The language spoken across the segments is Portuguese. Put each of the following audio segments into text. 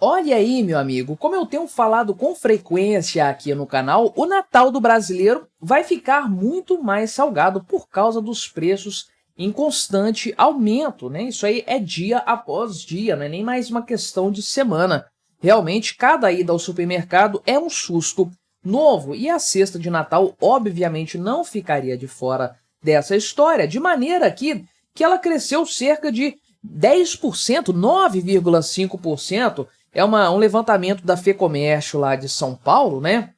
Olha aí, meu amigo, como eu tenho falado com frequência aqui no canal, o Natal do brasileiro vai ficar muito mais salgado por causa dos preços em constante aumento, né? Isso aí é dia após dia, não é nem mais uma questão de semana. Realmente, cada ida ao supermercado é um susto novo e a cesta de Natal, obviamente, não ficaria de fora dessa história, de maneira que ela cresceu cerca de 10%, 9,5%. É um levantamento da FEComércio lá de São Paulo, né?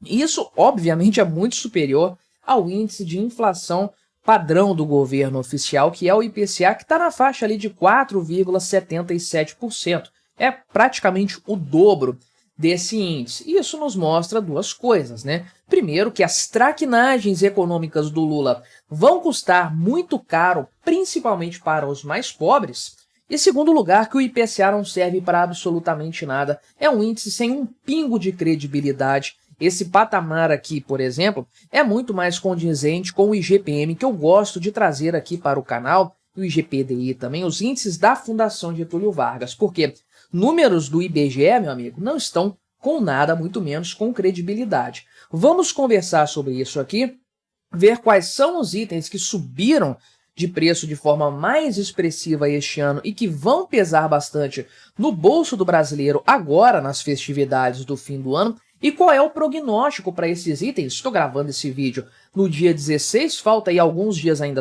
E isso, obviamente, é muito superior ao índice de inflação padrão do governo oficial, que é o IPCA, que está na faixa ali de 4,77%. É praticamente o dobro desse índice. E isso nos mostra duas coisas, né? Primeiro, que as traquinagens econômicas do Lula vão custar muito caro, principalmente para os mais pobres. E segundo lugar, que o IPCA não serve para absolutamente nada. É um índice sem um pingo de credibilidade. Esse patamar aqui, por exemplo, é muito mais condizente com o IGPM, que eu gosto de trazer aqui para o canal, e o IGPDI também, os índices da Fundação Getúlio Vargas, porque números do IBGE, meu amigo, não estão com nada, muito menos com credibilidade. Vamos conversar sobre isso aqui, ver quais são os itens que subiram de preço de forma mais expressiva este ano e que vão pesar bastante no bolso do brasileiro agora nas festividades do fim do ano. E qual é o prognóstico para esses itens? Estou gravando esse vídeo no dia 16, falta aí alguns dias ainda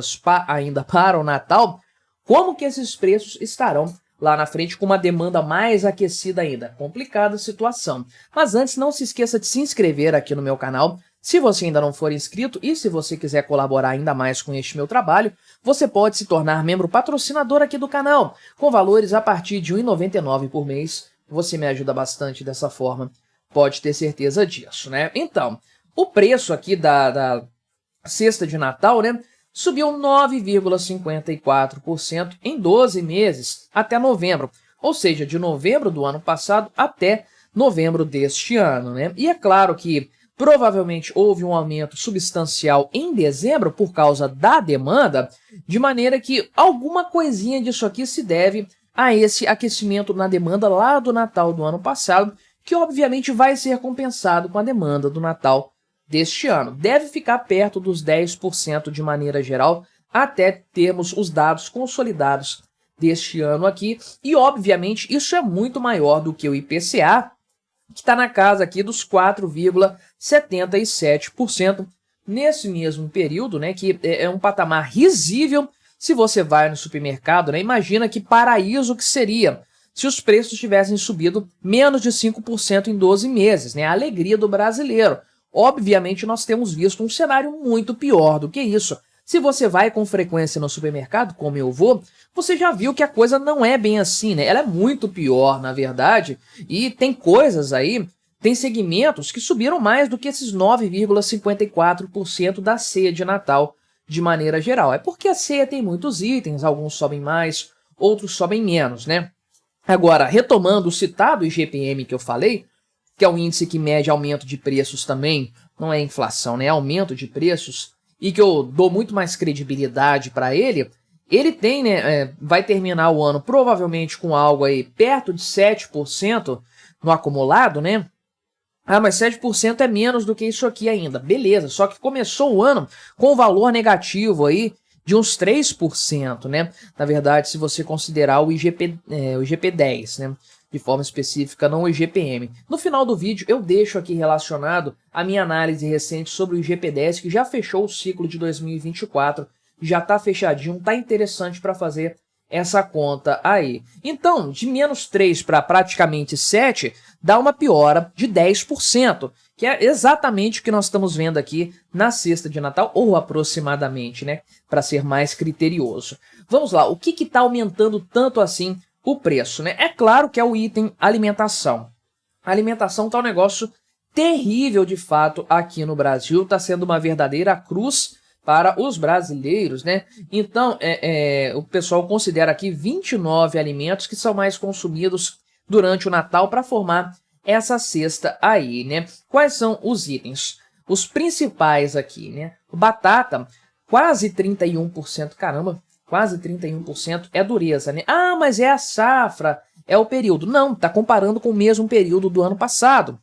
para o Natal. Como que esses preços estarão lá na frente com uma demanda mais aquecida ainda? Complicada a situação. Mas antes, não se esqueça de se inscrever aqui no meu canal. Se você ainda não for inscrito e se você quiser colaborar ainda mais com este meu trabalho, você pode se tornar membro patrocinador aqui do canal, com valores a partir de R$ 1,99 por mês. Você me ajuda bastante dessa forma, pode ter certeza disso, né? Então, o preço aqui da cesta de Natal, né, subiu 9,54% em 12 meses até novembro, ou seja, de novembro do ano passado até novembro deste ano, né? E é claro que provavelmente houve um aumento substancial em dezembro por causa da demanda, de maneira que alguma coisinha disso aqui se deve a esse aquecimento na demanda lá do Natal do ano passado, que obviamente vai ser compensado com a demanda do Natal deste ano. Deve ficar perto dos 10% de maneira geral, até termos os dados consolidados deste ano aqui, e obviamente isso é muito maior do que o IPCA, que está na casa aqui dos 4,77% nesse mesmo período, né, que é um patamar risível se você vai no supermercado, né? Imagina que paraíso que seria se os preços tivessem subido menos de 5% em 12 meses, né? A alegria do brasileiro. Obviamente, nós temos visto um cenário muito pior do que isso. Se você vai com frequência no supermercado, como eu vou, você já viu que a coisa não é bem assim, né? Ela é muito pior, na verdade, e tem coisas aí, tem segmentos que subiram mais do que esses 9,54% da ceia de Natal, de maneira geral. É porque a ceia tem muitos itens, alguns sobem mais, outros sobem menos, né? Agora, retomando o citado IGPM que eu falei, que é um índice que mede aumento de preços também, não é inflação, né? É aumento de preços, e que eu dou muito mais credibilidade para ele, ele tem, né, vai terminar o ano provavelmente com algo aí perto de 7% no acumulado, né? Ah, mas 7% é menos do que isso aqui ainda. Beleza, só que começou o ano com um valor negativo aí de uns 3%, né? Na verdade, se você considerar o IGP-10, né? De forma específica, não o IGPM. No final do vídeo, eu deixo aqui relacionado a minha análise recente sobre o IGP-10, que já fechou o ciclo de 2024, já está fechadinho, tá interessante para fazer essa conta aí. Então, de menos 3 para praticamente 7, dá uma piora de 10%, que é exatamente o que nós estamos vendo aqui na cesta de Natal, ou aproximadamente, né, para ser mais criterioso. Vamos lá, o que está aumentando tanto assim o preço, né? É claro que é o item alimentação. A alimentação tá um negócio terrível de fato aqui no Brasil, tá sendo uma verdadeira cruz para os brasileiros, né? Então, o pessoal considera aqui 29 alimentos que são mais consumidos durante o Natal para formar essa cesta aí, né? Quais são os itens? Os principais aqui, né? Batata, quase 31%, caramba, quase 31% é dureza, né? Ah, mas é a safra, é o período. Não, está comparando com o mesmo período do ano passado.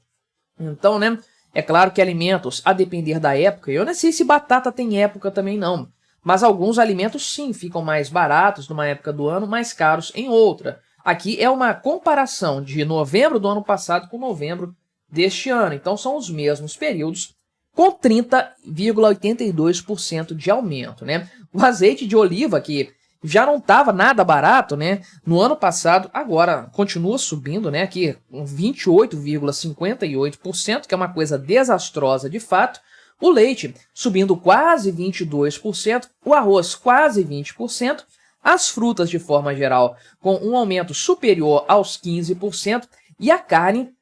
Então, né, é claro que alimentos, a depender da época, eu não sei se batata tem época também não, mas alguns alimentos sim ficam mais baratos numa época do ano, mais caros em outra. Aqui é uma comparação de novembro do ano passado com novembro deste ano, então são os mesmos períodos, com 30,82% de aumento, né? O azeite de oliva, que já não estava nada barato, né? No ano passado, agora continua subindo, né? Aqui, 28,58%, que é uma coisa desastrosa de fato. O leite subindo quase 22%, o arroz quase 20%, as frutas de forma geral com um aumento superior aos 15% e a carne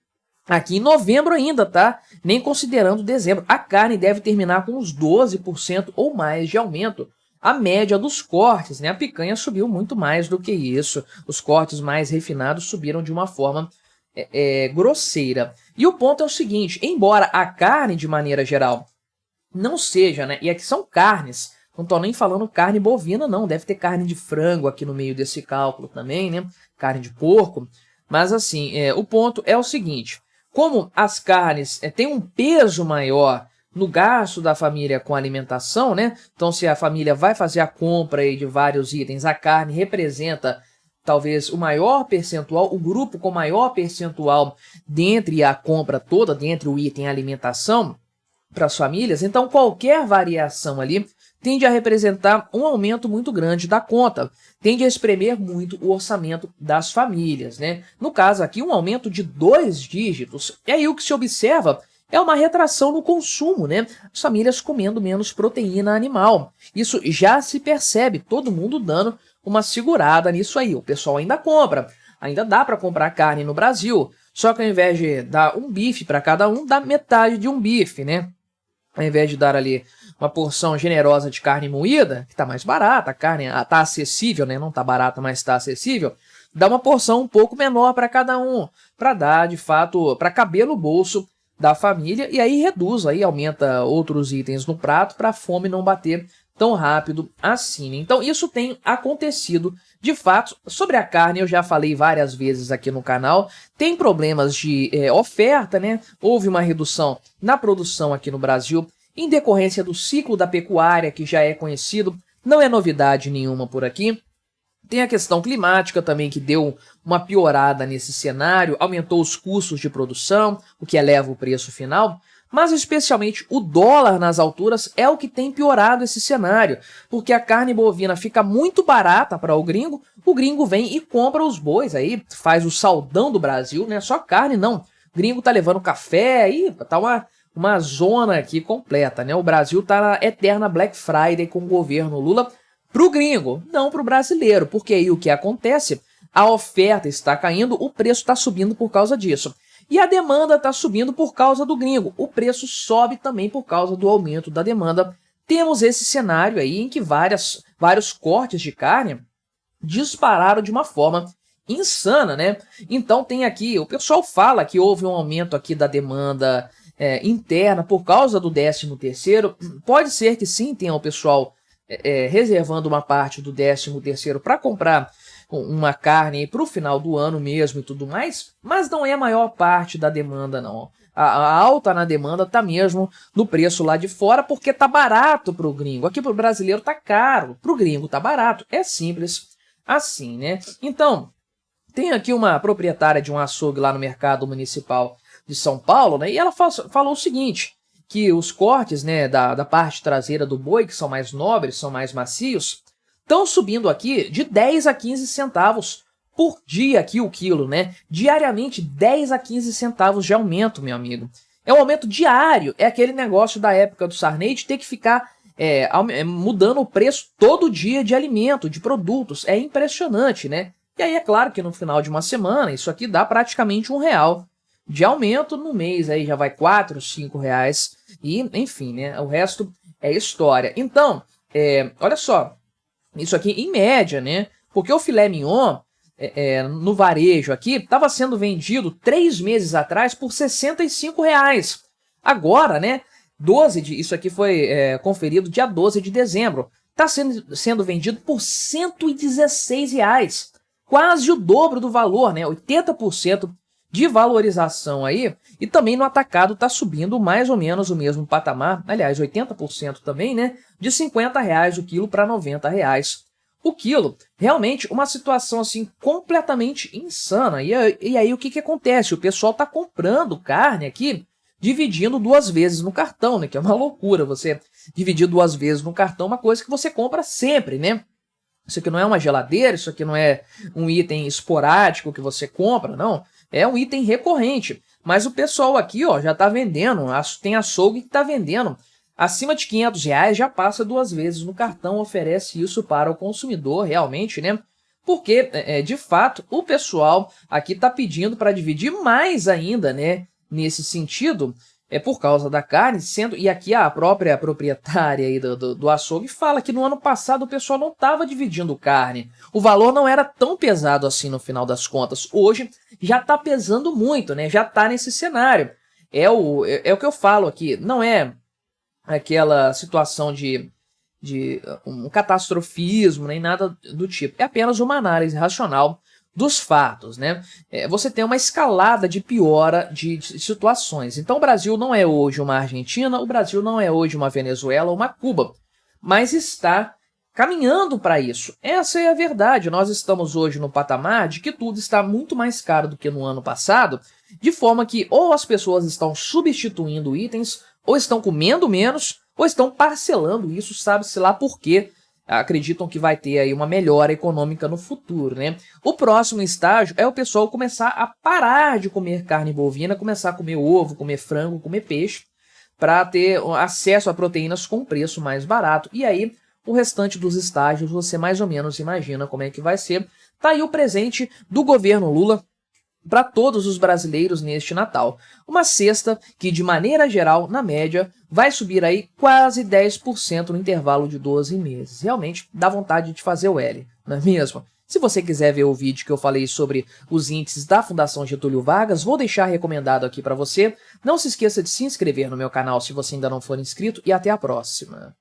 aqui em novembro ainda, tá? Nem considerando dezembro. A carne deve terminar com uns 12% ou mais de aumento. A média dos cortes, né? A picanha subiu muito mais do que isso. Os cortes mais refinados subiram de uma forma grosseira. E o ponto é o seguinte, embora a carne, de maneira geral, não seja, né? E aqui são carnes, não estou nem falando carne bovina, não. Deve ter carne de frango aqui no meio desse cálculo também, né? Carne de porco. Mas assim, o ponto é o seguinte, como as carnes têm um peso maior no gasto da família com alimentação, né? Então, se a família vai fazer a compra aí de vários itens, a carne representa talvez o maior percentual, o grupo com maior percentual dentre a compra toda, dentre o item alimentação para as famílias. Então, qualquer variação ali tende a representar um aumento muito grande da conta, tende a espremer muito o orçamento das famílias, né? No caso aqui, um aumento de 2 dígitos. E aí o que se observa é uma retração no consumo, né? As famílias comendo menos proteína animal. Isso já se percebe, todo mundo dando uma segurada nisso aí. O pessoal ainda compra, ainda dá para comprar carne no Brasil, só que ao invés de dar um bife para cada um, dá metade de um bife, né? Ao invés de dar ali uma porção generosa de carne moída, que está mais barata, a carne está acessível, né? Não está barata, mas está acessível, dá uma porção um pouco menor para cada um, para dar, de fato, para caber no bolso da família, e aí reduz, aí aumenta outros itens no prato para a fome não bater tão rápido assim. Então isso tem acontecido de fato. Sobre a carne eu já falei várias vezes aqui no canal, tem problemas de oferta, né? Houve uma redução na produção aqui no Brasil em decorrência do ciclo da pecuária, que já é conhecido, não é novidade nenhuma por aqui. Tem a questão climática também, que deu uma piorada nesse cenário, aumentou os custos de produção, o que eleva o preço final, mas especialmente o dólar nas alturas é o que tem piorado esse cenário, porque a carne bovina fica muito barata para o gringo vem e compra os bois, aí faz o saldão do Brasil, né? Só carne não, o gringo tá levando café, aí tá uma zona aqui completa, né? O Brasil tá na eterna Black Friday com o governo Lula, para o gringo, não para o brasileiro, porque aí o que acontece? A oferta está caindo, o preço está subindo por causa disso. E a demanda está subindo por causa do gringo, o preço sobe também por causa do aumento da demanda. Temos esse cenário aí em que vários cortes de carne dispararam de uma forma insana, né? Então tem aqui, o pessoal fala que houve um aumento aqui da demanda interna por causa do 13º, pode ser que sim, tenha o pessoal reservando uma parte do 13º para comprar uma carne para o final do ano mesmo e tudo mais, mas não é a maior parte da demanda não. A alta na demanda tá mesmo no preço lá de fora, porque tá barato para o gringo. Aqui para o brasileiro tá caro, para o gringo tá barato. É simples assim, né? Então, tem aqui uma proprietária de um açougue lá no mercado municipal de São Paulo, né? E ela falou o seguinte, que os cortes, né, da parte traseira do boi, que são mais nobres, são mais macios, estão subindo aqui de 10 a 15 centavos por dia aqui o quilo, né? Diariamente 10 a 15 centavos de aumento, meu amigo. É um aumento diário, é aquele negócio da época do Sarney de ter que ficar mudando o preço todo dia de alimento, de produtos. É impressionante, né? E aí é claro que no final de uma semana isso aqui dá praticamente R$1 de aumento, no mês aí já vai R$4, R$5 e enfim, né? O resto é história. Então, olha só, isso aqui em média, né? Porque o filé mignon no varejo aqui estava sendo vendido 3 meses atrás por R$65. Agora, né? Isso aqui foi conferido dia 12 de dezembro. Está sendo vendido por R$116. quase o dobro do valor, né? 80% de valorização aí, e também no atacado está subindo mais ou menos o mesmo patamar, aliás, 80% também, né? De R$50 o quilo para R$90 o quilo. Realmente uma situação assim completamente insana. E aí o que acontece? O pessoal está comprando carne aqui, dividindo 2 vezes no cartão, né? Que é uma loucura você dividir 2 vezes no cartão, uma coisa que você compra sempre, né? Isso aqui não é uma geladeira, isso aqui não é um item esporádico que você compra, não. É um item recorrente. Mas o pessoal aqui, ó, já está vendendo, tem açougue que está vendendo acima de R$500, já passa 2 vezes no cartão, oferece isso para o consumidor realmente, né? Porque, de fato, o pessoal aqui está pedindo para dividir mais ainda, né? Nesse sentido, por causa da carne, e aqui a própria proprietária aí do açougue fala que no ano passado o pessoal não estava dividindo carne. O valor não era tão pesado assim no final das contas. Hoje já está pesando muito, né? Já está nesse cenário. É o que eu falo aqui, não é aquela situação de um catastrofismo, nem nada do tipo. É apenas uma análise racional dos fatos, né? Você tem uma escalada de piora de situações. Então o Brasil não é hoje uma Argentina, o Brasil não é hoje uma Venezuela ou uma Cuba, mas está caminhando para isso. Essa é a verdade. Nós estamos hoje no patamar de que tudo está muito mais caro do que no ano passado, de forma que ou as pessoas estão substituindo itens, ou estão comendo menos, ou estão parcelando isso, sabe-se lá por quê. Acreditam que vai ter aí uma melhora econômica no futuro, né? O próximo estágio é o pessoal começar a parar de comer carne bovina, começar a comer ovo, comer frango, comer peixe, para ter acesso a proteínas com preço mais barato. E aí, o restante dos estágios, você mais ou menos imagina como é que vai ser. Tá aí o presente do governo Lula para todos os brasileiros neste Natal. Uma cesta que, de maneira geral, na média, vai subir aí quase 10% no intervalo de 12 meses. Realmente dá vontade de fazer o L, não é mesmo? Se você quiser ver o vídeo que eu falei sobre os índices da Fundação Getúlio Vargas, vou deixar recomendado aqui para você. Não se esqueça de se inscrever no meu canal se você ainda não for inscrito e até a próxima.